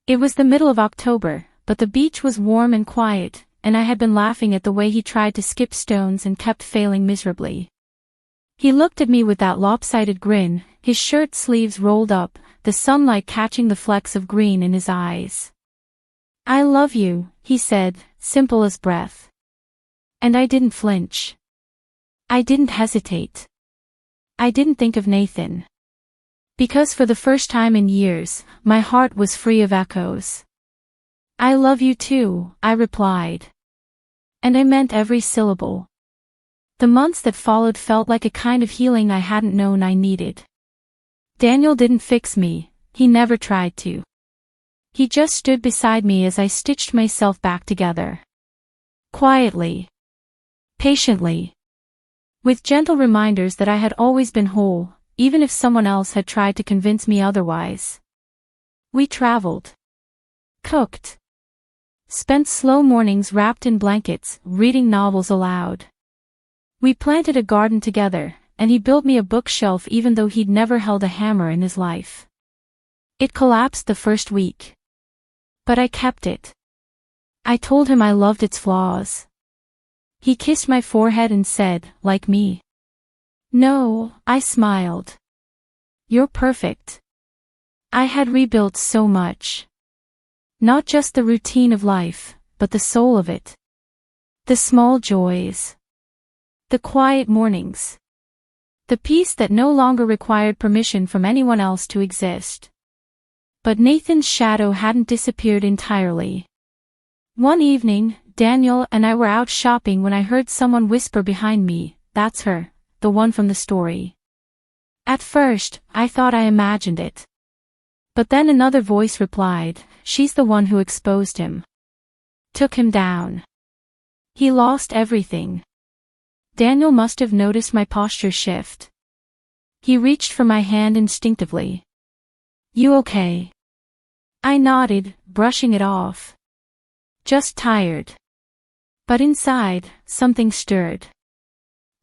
It was the middle of October, but the beach was warm and quiet, and I had been laughing at the way he tried to skip stones and kept failing miserably. He looked at me with that lopsided grin, his shirt sleeves rolled up, the sunlight catching the flecks of green in his eyes. "I love you," he said, simple as breath. And I didn't flinch. I didn't hesitate. I didn't think of Nathan. Because for the first time in years, my heart was free of echoes. "I love you too," I replied. And I meant every syllable. The months that followed felt like a kind of healing I hadn't known I needed. Daniel didn't fix me, he never tried to. He just stood beside me as I stitched myself back together. Quietly. Patiently. With gentle reminders that I had always been whole, even if someone else had tried to convince me otherwise. We traveled. Cooked. Spent slow mornings wrapped in blankets, reading novels aloud. We planted a garden together, and he built me a bookshelf even though he'd never held a hammer in his life. It collapsed the first week. But I kept it. I told him I loved its flaws. He kissed my forehead and said, "Like me?" "No," I smiled. "You're perfect." I had rebuilt so much. Not just the routine of life, but the soul of it. The small joys. The quiet mornings. The peace that no longer required permission from anyone else to exist. But Nathan's shadow hadn't disappeared entirely. One evening, Daniel and I were out shopping when I heard someone whisper behind me, "That's her, the one from the story." At first, I thought I imagined it. But then another voice replied, "She's the one who exposed him. Took him down. He lost everything." Daniel must have noticed my posture shift. He reached for my hand instinctively. "You okay?" I nodded, brushing it off. "Just tired." But inside, something stirred.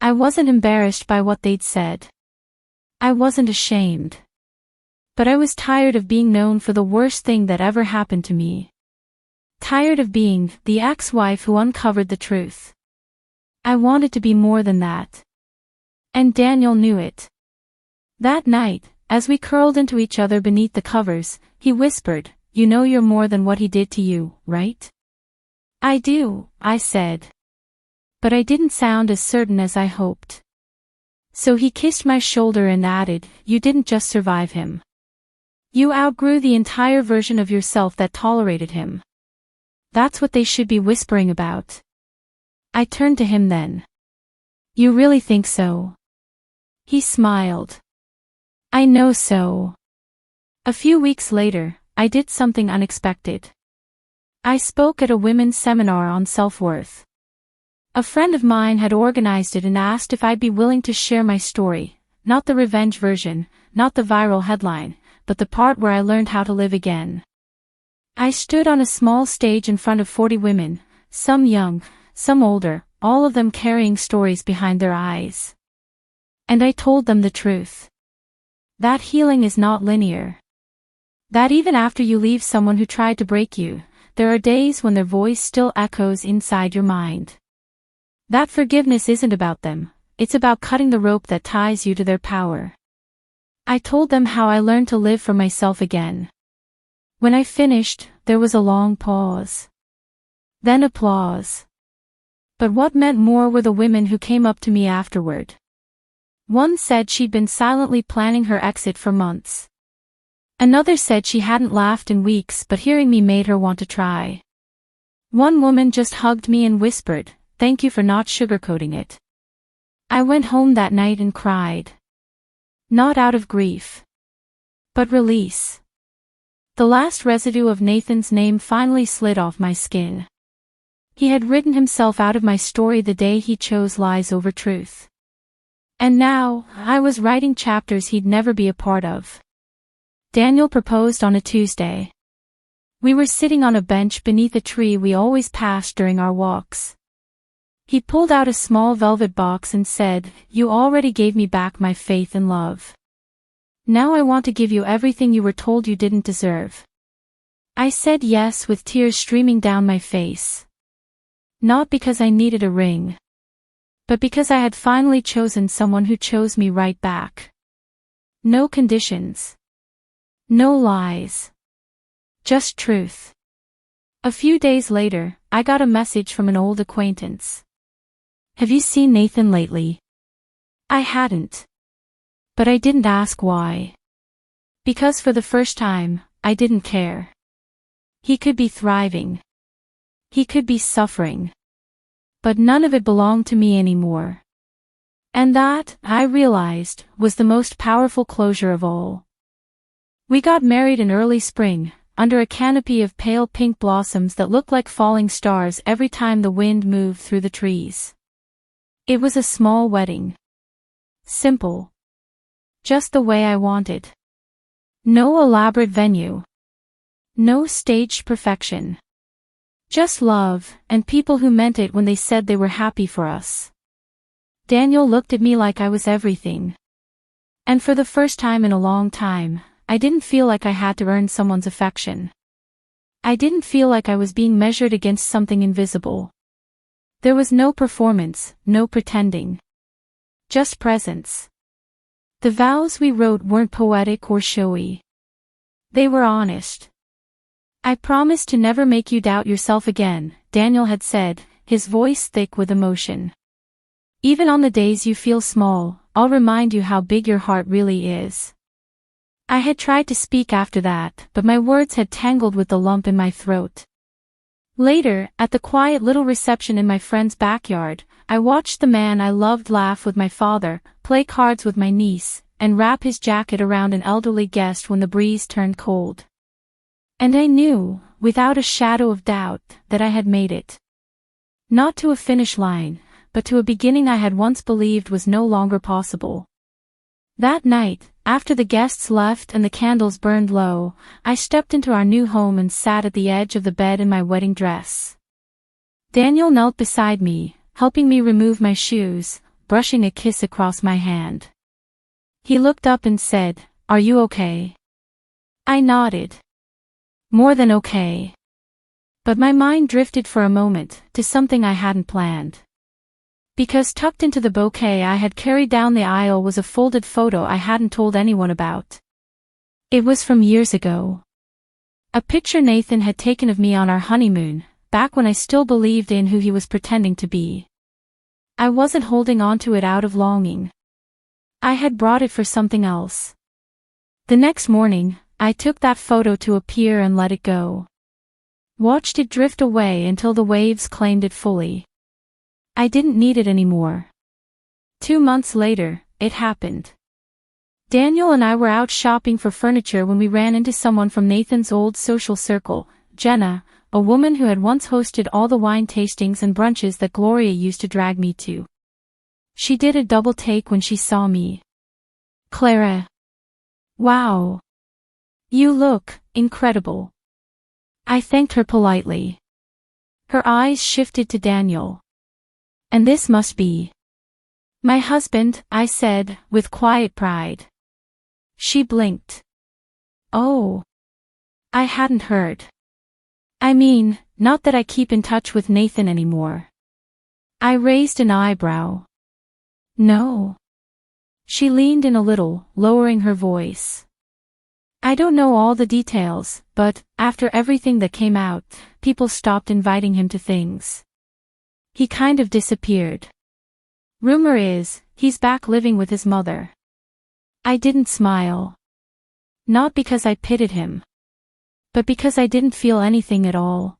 I wasn't embarrassed by what they'd said. I wasn't ashamed. But I was tired of being known for the worst thing that ever happened to me. Tired of being the ex-wife who uncovered the truth. I wanted to be more than that. And Daniel knew it. That night, as we curled into each other beneath the covers, he whispered, "You know you're more than what he did to you, right?" "I do," I said. But I didn't sound as certain as I hoped. So he kissed my shoulder and added, "You didn't just survive him. You outgrew the entire version of yourself that tolerated him. That's what they should be whispering about." I turned to him then. "You really think so?" He smiled. "I know so." A few weeks later, I did something unexpected. I spoke at a women's seminar on self-worth. A friend of mine had organized it and asked if I'd be willing to share my story, not the revenge version, not the viral headline, but the part where I learned how to live again. I stood on a small stage in front of 40 women, some young, some older, all of them carrying stories behind their eyes. And I told them the truth. That healing is not linear. That even after you leave someone who tried to break you, there are days when their voice still echoes inside your mind. That forgiveness isn't about them, it's about cutting the rope that ties you to their power. I told them how I learned to live for myself again. When I finished, there was a long pause. Then applause. But what meant more were the women who came up to me afterward. One said she'd been silently planning her exit for months. Another said she hadn't laughed in weeks but hearing me made her want to try. One woman just hugged me and whispered, "Thank you for not sugarcoating it." I went home that night and cried. Not out of grief. But release. The last residue of Nathan's name finally slid off my skin. He had written himself out of my story the day he chose lies over truth. And now, I was writing chapters he'd never be a part of. Daniel proposed on a Tuesday. We were sitting on a bench beneath a tree we always passed during our walks. He pulled out a small velvet box and said, "You already gave me back my faith and love. Now I want to give you everything you were told you didn't deserve." I said yes with tears streaming down my face. Not because I needed a ring, but because I had finally chosen someone who chose me right back. No conditions. No lies. Just truth. A few days later, I got a message from an old acquaintance. "Have you seen Nathan lately?" I hadn't. But I didn't ask why. Because for the first time, I didn't care. He could be thriving. He could be suffering. But none of it belonged to me anymore. And that, I realized, was the most powerful closure of all. We got married in early spring, under a canopy of pale pink blossoms that looked like falling stars every time the wind moved through the trees. It was a small wedding. Simple. Just the way I wanted. No elaborate venue. No staged perfection. Just love, and people who meant it when they said they were happy for us. Daniel looked at me like I was everything. And for the first time in a long time, I didn't feel like I had to earn someone's affection. I didn't feel like I was being measured against something invisible. There was no performance, no pretending. Just presence. The vows we wrote weren't poetic or showy. They were honest. "I promise to never make you doubt yourself again," Daniel had said, his voice thick with emotion. "Even on the days you feel small, I'll remind you how big your heart really is." I had tried to speak after that, but my words had tangled with the lump in my throat. Later, at the quiet little reception in my friend's backyard, I watched the man I loved laugh with my father, play cards with my niece, and wrap his jacket around an elderly guest when the breeze turned cold. And I knew, without a shadow of doubt, that I had made it. Not to a finish line, but to a beginning I had once believed was no longer possible. That night, after the guests left and the candles burned low, I stepped into our new home and sat at the edge of the bed in my wedding dress. Daniel knelt beside me, helping me remove my shoes, brushing a kiss across my hand. He looked up and said, "Are you okay?" I nodded. More than okay. But my mind drifted for a moment, to something I hadn't planned. Because tucked into the bouquet I had carried down the aisle was a folded photo I hadn't told anyone about. It was from years ago. A picture Nathan had taken of me on our honeymoon, back when I still believed in who he was pretending to be. I wasn't holding on to it out of longing. I had brought it for something else. The next morning, I took that photo to a pier and let it go. Watched it drift away until the waves claimed it fully. I didn't need it anymore. 2 months later, it happened. Daniel and I were out shopping for furniture when we ran into someone from Nathan's old social circle, Jenna, a woman who had once hosted all the wine tastings and brunches that Gloria used to drag me to. She did a double take when she saw me. "Clara. Wow. You look incredible." I thanked her politely. Her eyes shifted to Daniel. "And this must be my husband," I said, with quiet pride. She blinked. "Oh. I hadn't heard. I mean, not that I keep in touch with Nathan anymore." I raised an eyebrow. "No." She leaned in a little, lowering her voice. "I don't know all the details, but, after everything that came out, people stopped inviting him to things. He kind of disappeared. Rumor is, he's back living with his mother." I didn't smile. Not because I pitied him. But because I didn't feel anything at all.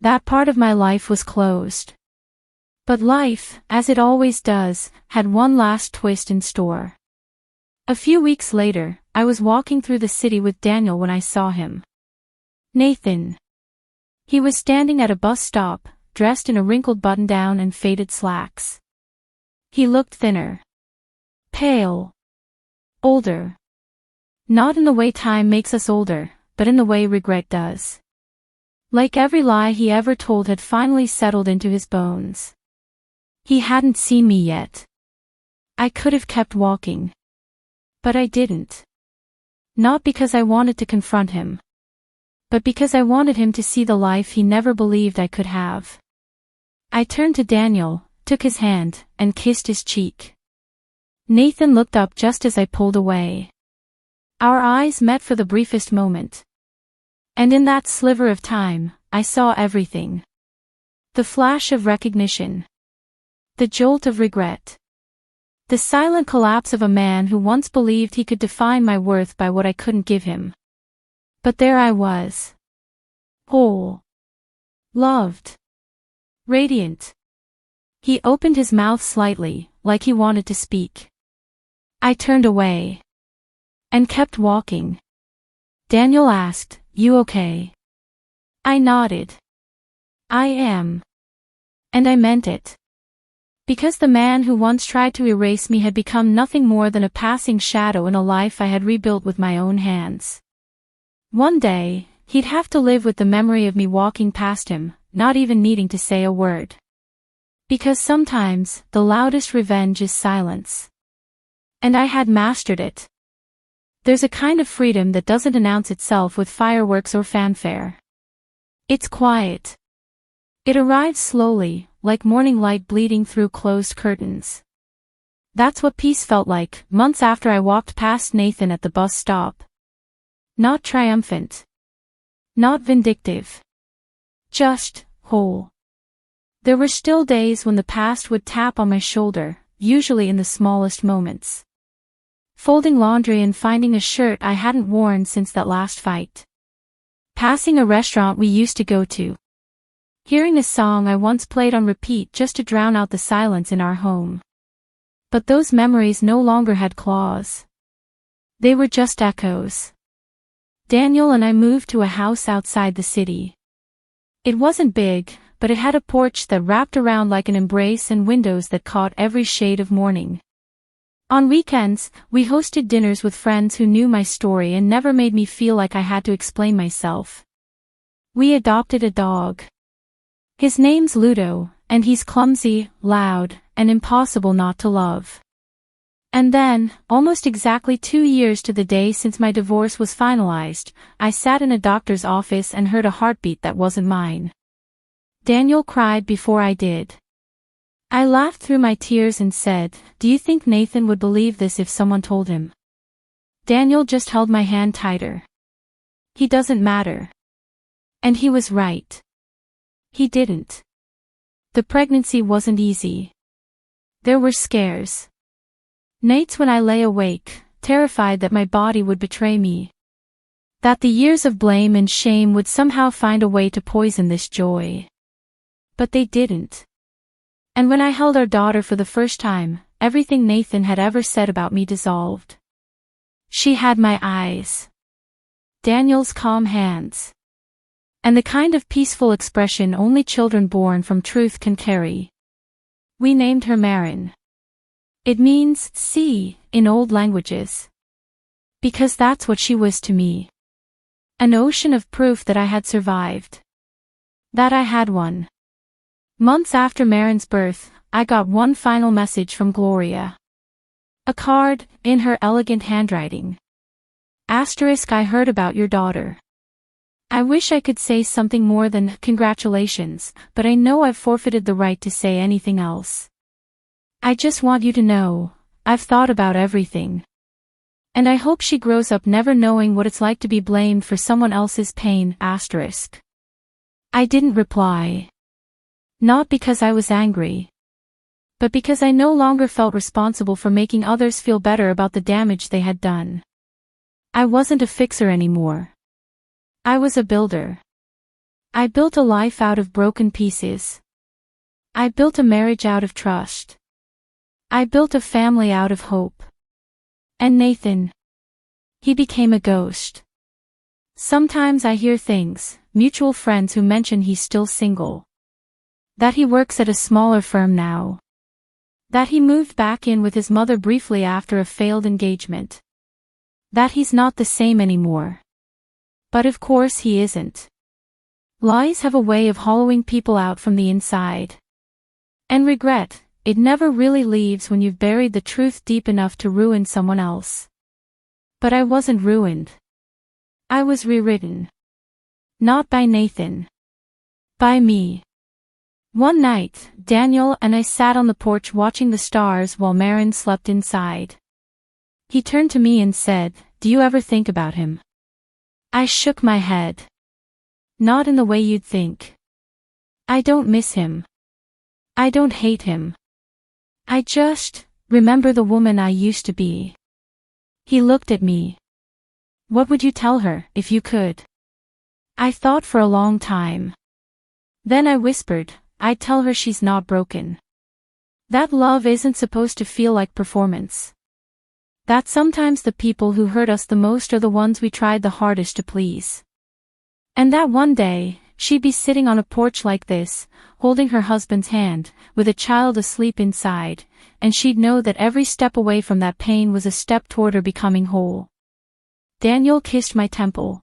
That part of my life was closed. But life, as it always does, had one last twist in store. A few weeks later, I was walking through the city with Daniel when I saw him. Nathan. He was standing at a bus stop, dressed in a wrinkled button-down and faded slacks. He looked thinner. Pale. Older. Not in the way time makes us older, but in the way regret does. Like every lie he ever told had finally settled into his bones. He hadn't seen me yet. I could have kept walking. But I didn't. Not because I wanted to confront him. But because I wanted him to see the life he never believed I could have. I turned to Daniel, took his hand, and kissed his cheek. Nathan looked up just as I pulled away. Our eyes met for the briefest moment. And in that sliver of time, I saw everything. The flash of recognition. The jolt of regret. The silent collapse of a man who once believed he could define my worth by what I couldn't give him. But there I was. Whole. Loved. Radiant. He opened his mouth slightly, like he wanted to speak. I turned away. And kept walking. Daniel asked, "You okay?" I nodded. "I am." And I meant it. Because the man who once tried to erase me had become nothing more than a passing shadow in a life I had rebuilt with my own hands. One day, he'd have to live with the memory of me walking past him, not even needing to say a word. Because sometimes, the loudest revenge is silence. And I had mastered it. There's a kind of freedom that doesn't announce itself with fireworks or fanfare. It's quiet. It arrives slowly, like morning light bleeding through closed curtains. That's what peace felt like, months after I walked past Nathan at the bus stop. Not triumphant. Not vindictive. Just whole. There were still days when the past would tap on my shoulder, usually in the smallest moments. Folding laundry and finding a shirt I hadn't worn since that last fight. Passing a restaurant we used to go to. Hearing a song I once played on repeat just to drown out the silence in our home. But those memories no longer had claws. They were just echoes. Daniel and I moved to a house outside the city. It wasn't big, but it had a porch that wrapped around like an embrace and windows that caught every shade of morning. On weekends, we hosted dinners with friends who knew my story and never made me feel like I had to explain myself. We adopted a dog. His name's Ludo, and he's clumsy, loud, and impossible not to love. And then, almost exactly 2 years to the day since my divorce was finalized, I sat in a doctor's office and heard a heartbeat that wasn't mine. Daniel cried before I did. I laughed through my tears and said, "Do you think Nathan would believe this if someone told him?" Daniel just held my hand tighter. He doesn't matter. And he was right. He didn't. The pregnancy wasn't easy. There were scares. Nights when I lay awake, terrified that my body would betray me. That the years of blame and shame would somehow find a way to poison this joy. But they didn't. And when I held our daughter for the first time, everything Nathan had ever said about me dissolved. She had my eyes. Daniel's calm hands. And the kind of peaceful expression only children born from truth can carry. We named her Marin. It means sea in old languages. Because that's what she was to me. An ocean of proof that I had survived. That I had won. Months after Marin's birth, I got one final message from Gloria. A card, in her elegant handwriting. Asterisk, I heard about your daughter. I wish I could say something more than congratulations, but I know I've forfeited the right to say anything else. I just want you to know, I've thought about everything. And I hope she grows up never knowing what it's like to be blamed for someone else's pain, asterisk. I didn't reply. Not because I was angry. But because I no longer felt responsible for making others feel better about the damage they had done. I wasn't a fixer anymore. I was a builder. I built a life out of broken pieces. I built a marriage out of trust. I built a family out of hope. And Nathan. He became a ghost. Sometimes I hear things, mutual friends who mention he's still single. That he works at a smaller firm now. That he moved back in with his mother briefly after a failed engagement. That he's not the same anymore. But of course he isn't. Lies have a way of hollowing people out from the inside. And regret, it never really leaves when you've buried the truth deep enough to ruin someone else. But I wasn't ruined. I was rewritten. Not by Nathan. By me. One night, Daniel and I sat on the porch watching the stars while Marin slept inside. He turned to me and said, "Do you ever think about him?" I shook my head. Not in the way you'd think. I don't miss him. I don't hate him. I just remember the woman I used to be. He looked at me. What would you tell her, if you could? I thought for a long time. Then I whispered, I'd tell her she's not broken. That love isn't supposed to feel like performance. That sometimes the people who hurt us the most are the ones we tried the hardest to please. And that one day, she'd be sitting on a porch like this, holding her husband's hand, with a child asleep inside, and she'd know that every step away from that pain was a step toward her becoming whole. Daniel kissed my temple.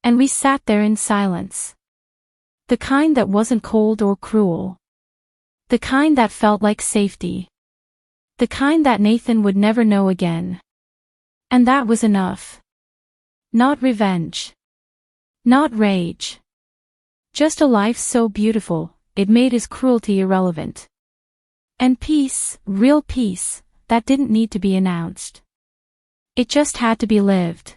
And we sat there in silence. The kind that wasn't cold or cruel. The kind that felt like safety. The kind that Nathan would never know again. And that was enough. Not revenge. Not rage. Just a life so beautiful, it made his cruelty irrelevant. And peace, real peace, that didn't need to be announced. It just had to be lived.